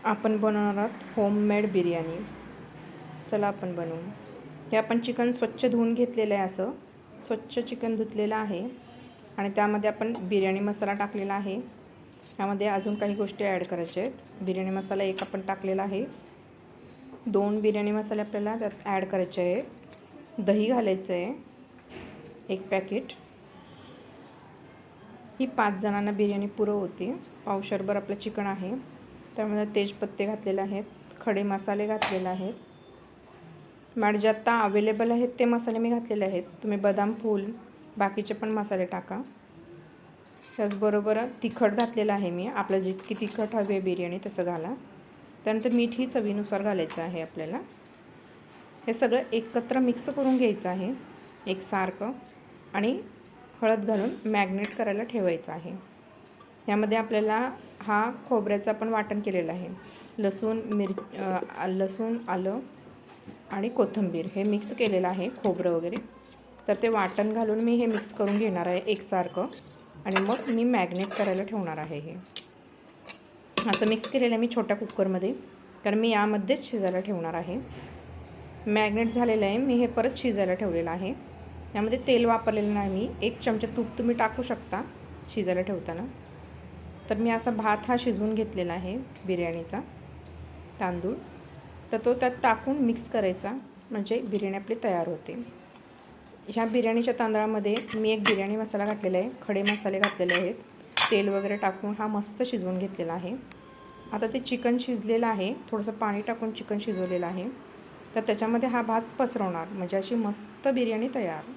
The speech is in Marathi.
आपण बनवणार आहोत होममेड बिर्याणी. चला आपण बनवू. हे आपण चिकन स्वच्छ धुवून घेतलेलं आहे. असं स्वच्छ चिकन धुतलेलं आहे आणि त्यामध्ये आपण बिर्याणी मसाला टाकलेला आहे. यामध्ये अजून काही गोष्टी ॲड करायच्या आहेत. बिर्याणी मसाला एक आपण टाकलेला आहे. 2 बिर्याणी मसाले आपल्याला त्यात ॲड करायचे आहे. दही घालायचं आहे 1 पॅकेट. ही 5 जणांना बिर्याणी पुरं होती. पावशरभर आपलं चिकन आहे. त्यामध्ये तेजपत्ते घातलेले आहेत, खडे मसाले घातलेले आहेत. माझे जे आत्ता अवेलेबल आहेत ते मसाले मी घातलेले आहेत. तुम्ही बदाम फूल बाकीचे पण मसाले टाका. त्याचबरोबर तिखट घातलेलं आहे मी. आपलं जितकी तिखट हवी आहे बिर्याणी तसं घाला. त्यानंतर मीठ ही चवीनुसार घालायचं आहे आपल्याला. हे सगळं एकत्र मिक्स करून घ्यायचं आहे एकसारखं आणि हळद घालून मॅग्नेट करायला ठेवायचं आहे. यामध्ये आपल्याला हा खोबऱ्याचं पण वाटण केलेलं आहे. लसूण, आलं आणि कोथिंबीर हे मिक्स केलेलं आहे, खोबरं वगैरे. तर ते वाटण घालून मी हे मिक्स करून घेणार आहे एकसारखं आणि मग मी मॅग्नेट करायला ठेवणार आहे. हे असं मिक्स केलेलं आहे मी छोट्या कुकरमध्ये, कारण मी यामध्येच शिजायला ठेवणार आहे. मॅग्नेट झालेलं आहे. मी हे परत शिजायला ठेवलेलं आहे. यामध्ये तेल वापरलेलं नाही मी. 1 चमचा तूप तुम्ही टाकू शकता शिजायला ठेवताना. तर मी असा भात हा शिजवून घेतलेला आहे बिर्याणीचा तांदूळ. तर तो त्यात टाकून मिक्स करायचा, म्हणजे बिर्याणी आपली तयार होते. ह्या बिर्याणीच्या तांदळामध्ये मी एक बिर्याणी मसाला घातलेला आहे, खडे मसाले घातलेले आहेत. तेल वगैरे टाकून हा मस्त शिजवून घेतलेला आहे. आता ते चिकन शिजलेलं आहे. थोडंसं पाणी टाकून चिकन शिजवलेलं आहे. तर त्याच्यामध्ये हा भात पसरवणार, म्हणजे अशी मस्त बिर्याणी तयार.